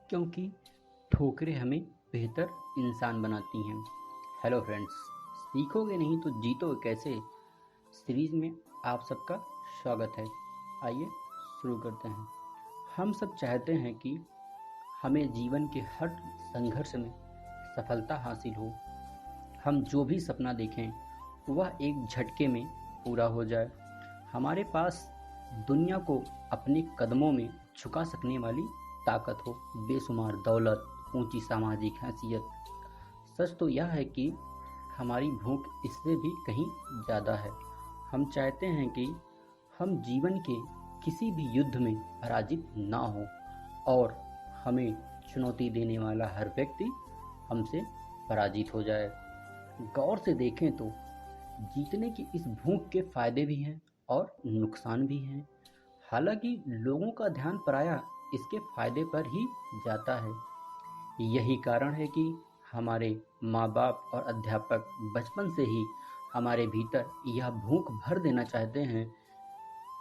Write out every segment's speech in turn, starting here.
क्योंकि ठोकरें हमें बेहतर इंसान बनाती हैं। हेलो फ्रेंड्स, सीखोगे नहीं तो जीतोगे कैसे सीरीज में आप सबका स्वागत है। आइए शुरू करते हैं। हम सब चाहते हैं कि हमें जीवन के हर संघर्ष में सफलता हासिल हो। हम जो भी सपना देखें वह एक झटके में पूरा हो जाए। हमारे पास दुनिया को अपने कदमों में झुका सकने वाली ताकत हो, बेशुमार दौलत, ऊंची सामाजिक हैसियत। सच तो यह है कि हमारी भूख इससे भी कहीं ज़्यादा है। हम चाहते हैं कि हम जीवन के किसी भी युद्ध में पराजित ना हो और हमें चुनौती देने वाला हर व्यक्ति हमसे पराजित हो जाए। गौर से देखें तो जीतने की इस भूख के फायदे भी हैं और नुकसान भी हैं। हालांकि लोगों का ध्यान प्रायः इसके फायदे पर ही जाता है। यही कारण है कि हमारे माँ बाप और अध्यापक बचपन से ही हमारे भीतर यह भूख भर देना चाहते हैं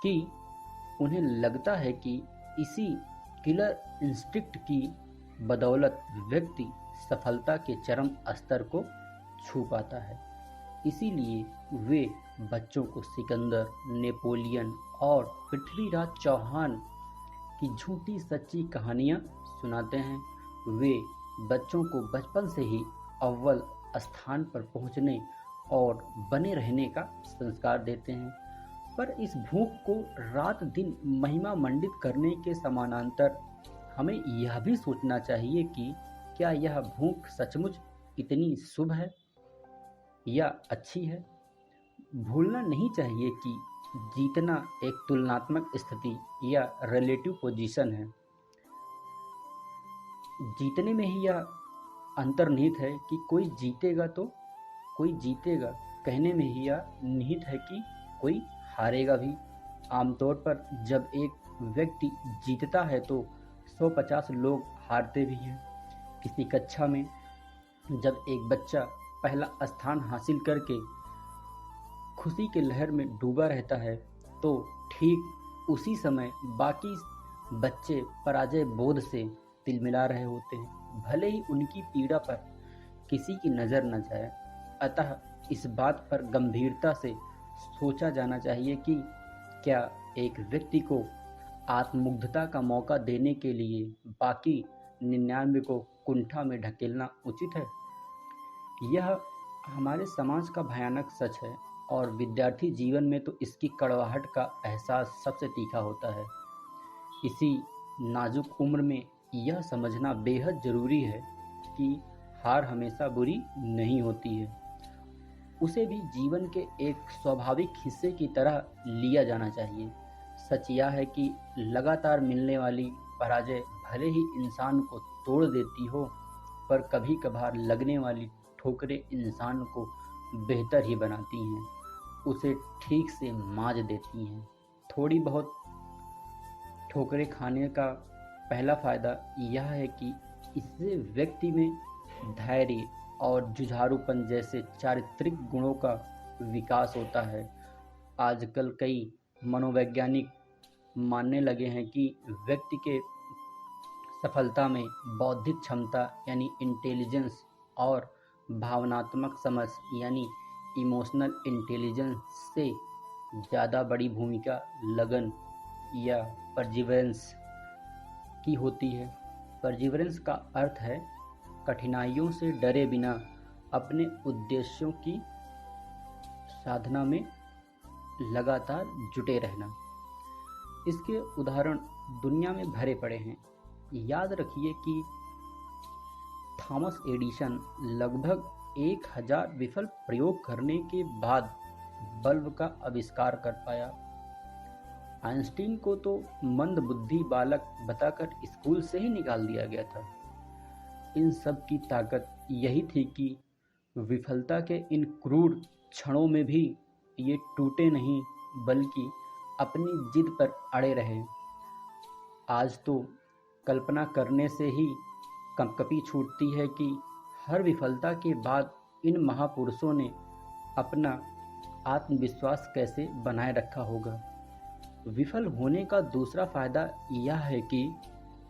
कि उन्हें लगता है कि इसी किलर इंस्टिंक्ट की बदौलत व्यक्ति सफलता के चरम स्तर को छू पाता है। इसीलिए वे बच्चों को सिकंदर, नेपोलियन और पृथ्वीराज चौहान की झूठी सच्ची कहानियाँ सुनाते हैं। वे बच्चों को बचपन से ही अव्वल स्थान पर पहुंचने और बने रहने का संस्कार देते हैं। पर इस भूख को रात दिन महिमा मंडित करने के समानांतर हमें यह भी सोचना चाहिए कि क्या यह भूख सचमुच इतनी शुभ है या अच्छी है। भूलना नहीं चाहिए कि जीतना एक तुलनात्मक स्थिति या रिलेटिव पोजीशन है। जीतने में ही यह अंतर्निहित है कि कोई जीतेगा तो कोई जीतेगा, कहने में ही यह निहित है कि कोई हारेगा भी। आमतौर पर जब एक व्यक्ति जीतता है तो 150 लोग हारते भी हैं। किसी कक्षा में जब एक बच्चा पहला स्थान हासिल करके खुशी के लहर में डूबा रहता है तो ठीक उसी समय बाकी बच्चे पराजय बोध से तिलमिला रहे होते हैं, भले ही उनकी पीड़ा पर किसी की नज़र न जाए। अतः इस बात पर गंभीरता से सोचा जाना चाहिए कि क्या एक व्यक्ति को आत्ममुग्धता का मौका देने के लिए बाकी 99 को कुंठा में ढकेलना उचित है। यह हमारे समाज का भयानक सच है और विद्यार्थी जीवन में तो इसकी कड़वाहट का एहसास सबसे तीखा होता है। इसी नाजुक उम्र में यह समझना बेहद ज़रूरी है कि हार हमेशा बुरी नहीं होती है। उसे भी जीवन के एक स्वाभाविक हिस्से की तरह लिया जाना चाहिए। सच यह है कि लगातार मिलने वाली पराजय भले ही इंसान को तोड़ देती हो, पर कभी कभार लगने वाली ठोकरें इंसान को बेहतर ही बनाती हैं, उसे ठीक से मांज देती हैं। थोड़ी बहुत ठोकरें खाने का पहला फ़ायदा यह है कि इससे व्यक्ति में धैर्य और जुझारूपन जैसे चारित्रिक गुणों का विकास होता है। आजकल कई मनोवैज्ञानिक मानने लगे हैं कि व्यक्ति के सफलता में बौद्धिक क्षमता यानी इंटेलिजेंस और भावनात्मक समझ यानी इमोशनल इंटेलिजेंस से ज़्यादा बड़ी भूमिका लगन या परजिवरेंस की होती है। परजिवरेंस का अर्थ है कठिनाइयों से डरे बिना अपने उद्देश्यों की साधना में लगातार जुटे रहना। इसके उदाहरण दुनिया में भरे पड़े हैं। याद रखिए कि थॉमस एडिसन लगभग 1000 विफल प्रयोग करने के बाद बल्ब का आविष्कार कर पाया। आइंस्टीन को तो मंद बुद्धि बालक बताकर स्कूल से ही निकाल दिया गया था। इन सब की ताकत यही थी कि विफलता के इन क्रूर क्षणों में भी ये टूटे नहीं बल्कि अपनी जिद पर अड़े रहे। आज तो कल्पना करने से ही कंपकपी छूटती है कि हर विफलता के बाद इन महापुरुषों ने अपना आत्मविश्वास कैसे बनाए रखा होगा। विफल होने का दूसरा फायदा यह है कि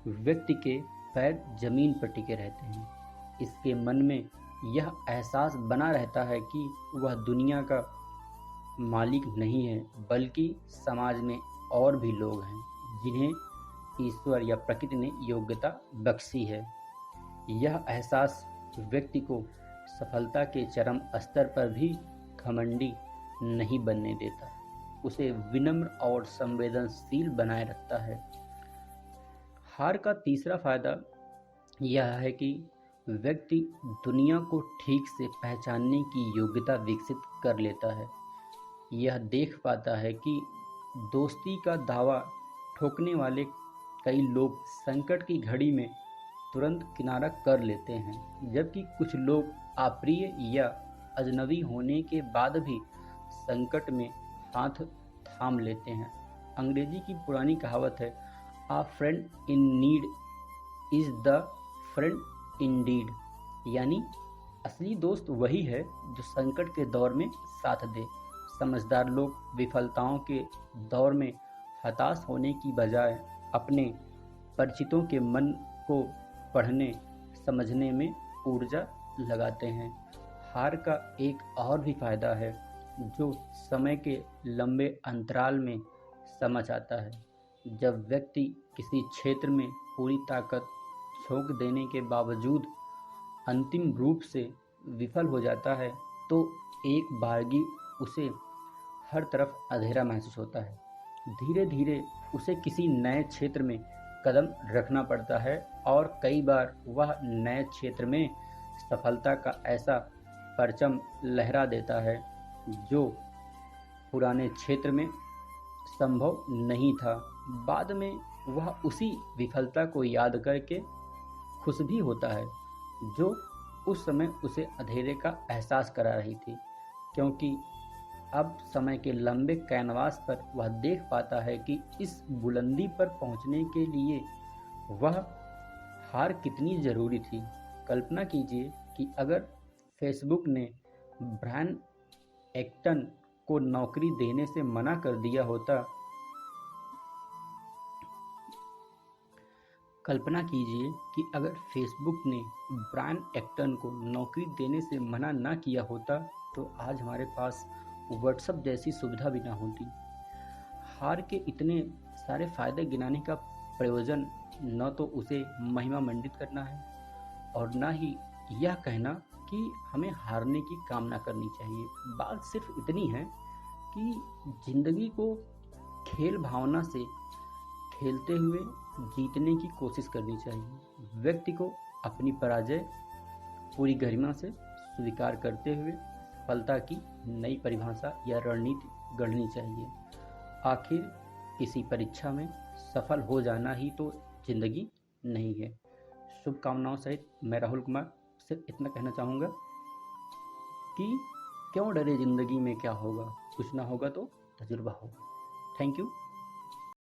व्यक्ति के पैर जमीन पर टिके रहते हैं। इसके मन में यह एहसास बना रहता है कि वह दुनिया का मालिक नहीं है, बल्कि समाज में और भी लोग हैं जिन्हें ईश्वर या प्रकृति ने योग्यता बख्शी है। यह एहसास व्यक्ति को सफलता के चरम स्तर पर भी घमंडी नहीं बनने देता, उसे विनम्र और संवेदनशील बनाए रखता है। हार का तीसरा फायदा यह है कि व्यक्ति दुनिया को ठीक से पहचानने की योग्यता विकसित कर लेता है। यह देख पाता है कि दोस्ती का दावा ठोकने वाले कई लोग संकट की घड़ी में तुरंत किनारा कर लेते हैं, जबकि कुछ लोग अप्रिय या अजनबी होने के बाद भी संकट में हाथ थाम लेते हैं। अंग्रेजी की पुरानी कहावत है, a friend in need is the friend in deed, यानी असली दोस्त वही है जो संकट के दौर में साथ दे। समझदार लोग विफलताओं के दौर में हताश होने की बजाय अपने परिचितों के मन को पढ़ने समझने में ऊर्जा लगाते हैं। हार का एक और भी फायदा है जो समय के लंबे अंतराल में समझ आता है। जब व्यक्ति किसी क्षेत्र में पूरी ताकत झोंक देने के बावजूद अंतिम रूप से विफल हो जाता है, तो एक बारगी उसे हर तरफ अंधेरा महसूस होता है। धीरे धीरे उसे किसी नए क्षेत्र में कदम रखना पड़ता है और कई बार वह नए क्षेत्र में सफलता का ऐसा परचम लहरा देता है जो पुराने क्षेत्र में संभव नहीं था। बाद में वह उसी विफलता को याद करके खुश भी होता है जो उस समय उसे अंधेरे का एहसास करा रही थी, क्योंकि अब समय के लंबे कैनवास पर वह देख पाता है कि इस बुलंदी पर पहुंचने के लिए वह हार कितनी ज़रूरी थी। कल्पना कीजिए कि अगर फेसबुक ने ब्रायन एक्टन को नौकरी देने से मना कर दिया होता कल्पना कीजिए कि अगर फेसबुक ने ब्रायन एक्टन को नौकरी देने से मना ना किया होता तो आज हमारे पास व्हाट्सएप जैसी सुविधा भी ना होती। हार के इतने सारे फायदे गिनाने का प्रयोजन न तो उसे महिमा मंडित करना है और न ही यह कहना कि हमें हारने की कामना करनी चाहिए। बात सिर्फ इतनी है कि जिंदगी को खेल भावना से खेलते हुए जीतने की कोशिश करनी चाहिए। व्यक्ति को अपनी पराजय पूरी गरिमा से स्वीकार करते हुए सफलता की नई परिभाषा या रणनीति गढ़नी चाहिए। आखिर किसी परीक्षा में सफल हो जाना ही तो जिंदगी नहीं है। शुभकामनाओं सहित मैं राहुल कुमार सिर्फ इतना कहना चाहूँगा कि क्यों डरे, जिंदगी में क्या होगा, कुछ ना होगा तो तजुर्बा होगा। Thank you.